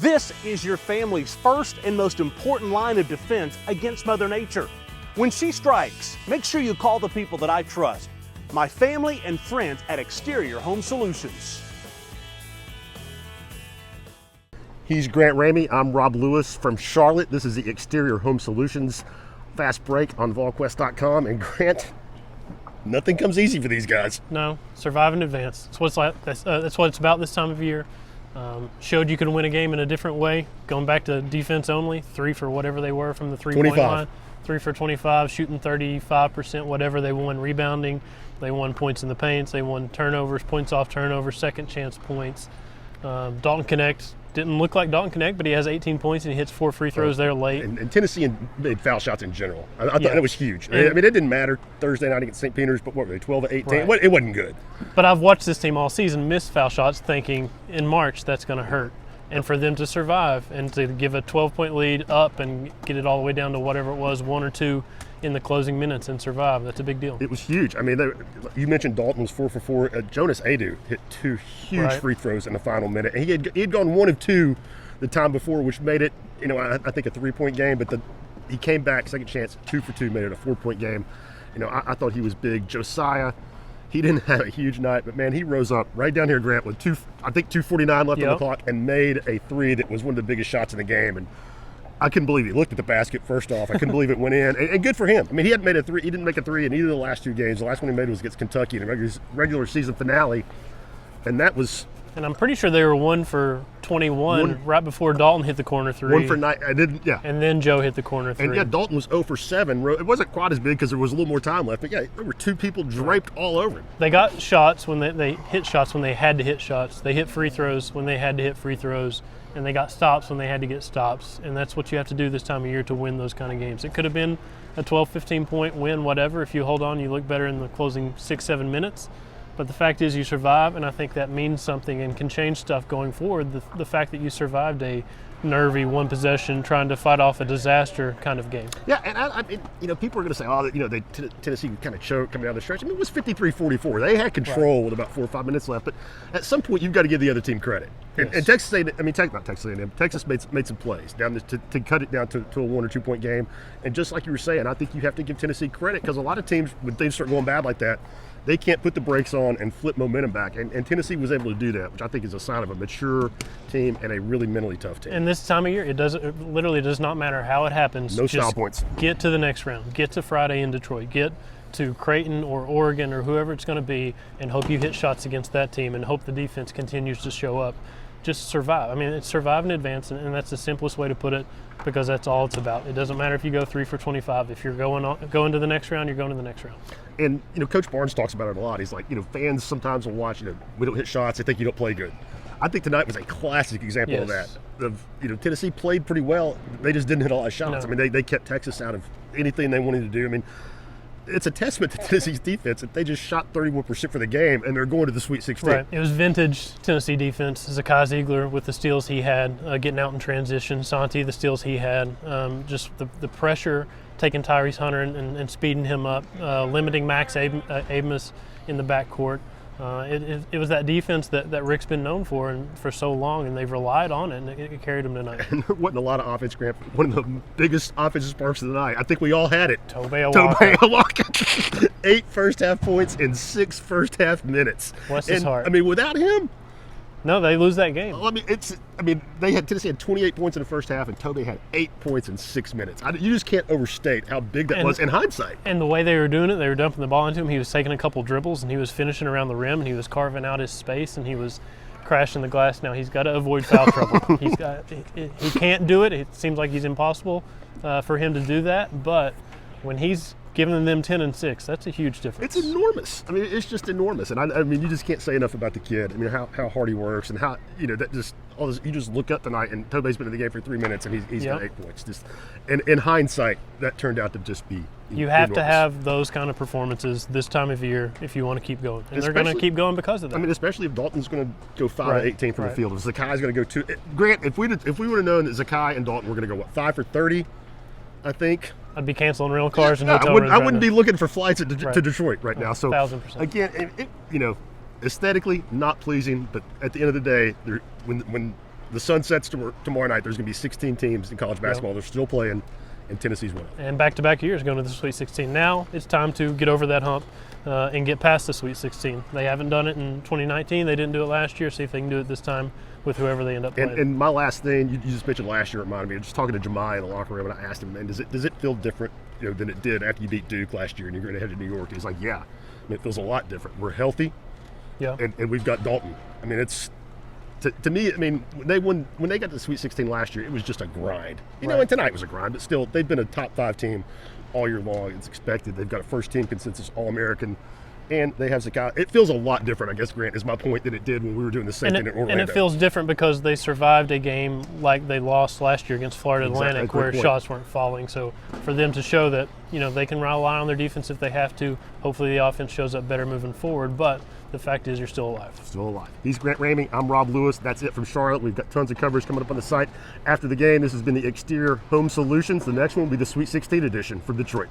This is your family's first and most important line of defense against Mother Nature. When she strikes, make sure you call the people that I trust, my family and friends at Exterior Home Solutions. He's Grant Ramey. I'm Rob Lewis from Charlotte. This is the Exterior Home Solutions Fast Break on VolQuest.com. And Grant, nothing comes easy for these guys. No, survive and advance. That's what it's like. That's what it's about this time of year. Showed you could win a game in a different way. Going back to defense only, 3 for whatever they were from the three-point line. 3 for 25, shooting 35%, whatever they won. Rebounding, they won points in the paints. They won turnovers, points off turnovers, second chance points. Dalton Knecht didn't look like Dalton Knecht, but he has 18 points and he hits 4 free throws there late. And Tennessee made foul shots in general. I thought that was huge. I mean, it didn't matter Thursday night against St. Peter's, but what were they, 12 to 18? Right. It wasn't good. But I've watched this team all season miss foul shots thinking in March that's going to hurt. And for them to survive and to give a 12-point lead up and get it all the way down to whatever it was, 1 or 2 in the closing minutes and survive, that's a big deal. It was huge. I mean, you mentioned Dalton was 4 for 4. Jonas Aidoo hit 2 huge free throws in the final minute. And he had gone 1 of 2 the time before, which made it, I think a 3-point game. But he came back, second chance, 2 for 2, made it a 4-point game. I thought he was big. Josiah, he didn't have a huge night, but man, he rose up right down here, Grant, with 2:49 left on the clock, and made a 3 that was one of the biggest shots in the game. And I couldn't believe it. He looked at the basket first off. I couldn't believe it went in, and good for him. I mean, he hadn't made a 3. He didn't make a 3 in either of the last 2 games. The last one he made was against Kentucky in a regular season finale, and that was. And I'm pretty sure they were 1 for 21 right before Dalton hit the corner 3. 1 for 9. I didn't. Yeah. And then Joe hit the corner 3. And Dalton was 0 for 7. It wasn't quite as big because there was a little more time left. But there were 2 people draped all over him. They got shots when they hit shots when they had to hit shots. They hit free throws when they had to hit free throws. And they got stops when they had to get stops. And that's what you have to do this time of year to win those kind of games. It could have been a 12, 15-point win, whatever. If you hold on, you look better in the closing 6, 7 minutes. But the fact is you survive, and I think that means something and can change stuff going forward. The fact that you survived a nervy one possession trying to fight off a disaster kind of game. Yeah, and I people are going to say, Tennessee kind of choked coming down the stretch. I mean, it was 53-44. They had control with about 4 or 5 minutes left, but at some point you've got to give the other team credit. Yes. And Texas made some plays down to cut it down to a 1 or 2 point game. And just like you were saying, I think you have to give Tennessee credit because a lot of teams, when things start going bad like that, they can't put the brakes on and flip momentum back. And Tennessee was able to do that, which I think is a sign of a mature team and a really mentally tough team. And this time of year, it literally does not matter how it happens. No style points. Get to the next round. Get to Friday in Detroit. Get to Creighton or Oregon or whoever it's going to be and hope you hit shots against that team and hope the defense continues to show up. Just survive. I mean, it's survive and advance, and that's the simplest way to put it because that's all it's about. It doesn't matter if you go 3 for 25. If you're going to the next round, you're going to the next round. And, Coach Barnes talks about it a lot. He's like, fans sometimes will watch, we don't hit shots. They think you don't play good. I think tonight was a classic example of that. Tennessee played pretty well. They just didn't hit a lot of shots. No. I mean, they kept Texas out of anything they wanted to do. I mean, it's a testament to Tennessee's defense that they just shot 31% for the game, and they're going to the Sweet 16. Right. It was vintage Tennessee defense. Zakai Ziegler with the steals he had, getting out in transition. Santi, the steals he had. Just the pressure, taking Tyrese Hunter and speeding him up, limiting Max Abmas in the backcourt. It was that defense that Rick's been known for and for so long, and they've relied on it, and it carried them tonight. And there wasn't a lot of offense, Grant. One of the biggest offensive sparks of the night. I think we all had it. Tobe Awaka. 8 first-half points in 6 first-half minutes. Bless his heart. I mean, without him, no, they lose that game. Tennessee had 28 points in the first half, and Tobe had 8 points in 6 minutes. You just can't overstate how big that was in hindsight. And the way they were doing it, they were dumping the ball into him. He was taking a couple dribbles, and he was finishing around the rim, and he was carving out his space, and he was crashing the glass. Now he's got to avoid foul trouble. He can't do it. It seems like he's impossible for him to do that. But when he's giving them 10 and 6, that's a huge difference. It's enormous. I mean, it's just enormous. And I mean, you just can't say enough about the kid. I mean, how hard he works and how, that just all this. You just look up tonight, and Tobe's been in the game for 3 minutes, and he's got 8 points. Just, and in hindsight, that turned out to just be You have to have those kind of performances this time of year if you want to keep going. And they're going to keep going because of that. I mean, especially if Dalton's going to go 5 of 18 from the field. If Zakai's going to go 2. Grant, if we would have known that Zakai and Dalton were going to go, 5 for 30, I think. I'd be canceling rental cars and hotel rooms. I wouldn't be looking for flights to Detroit right now. So 1,000%. Again, aesthetically not pleasing, but at the end of the day, when the sun sets tomorrow night. There's going to be 16 teams in college basketball. They're still playing, and Tennessee's winning. And back-to-back years going to the Sweet 16. Now it's time to get over that hump and get past the Sweet 16. They haven't done it in 2019. They didn't do it last year. See if they can do it this time with whoever they end up playing. And my last thing, you just mentioned last year, reminded me. Just talking to Jemai in the locker room, and I asked him, man, does it feel different, than it did after you beat Duke last year and you're going to head to New York? He's like, yeah. I mean, it feels a lot different. We're healthy. Yeah. And we've got Dalton. I mean, it's to me. I mean, when they got to the Sweet 16 last year, it was just a grind. And tonight was a grind, but still, they've been a top 5 team all year long. It's expected. They've got a first-team consensus All-American, and they have Zakai. It feels a lot different, I guess, Grant, is my point, than it did when we were doing the same thing in Orlando. And it feels different because they survived a game like they lost last year against Florida Atlantic, where shots weren't falling. So for them to show that they can rely on their defense if they have to, hopefully the offense shows up better moving forward. But the fact is, you're still alive. Still alive. He's Grant Ramey. I'm Rob Lewis. That's it from Charlotte. We've got tons of coverage coming up on the site after the game. This has been the Exterior Home Solutions. The next one will be the Sweet 16 edition from Detroit.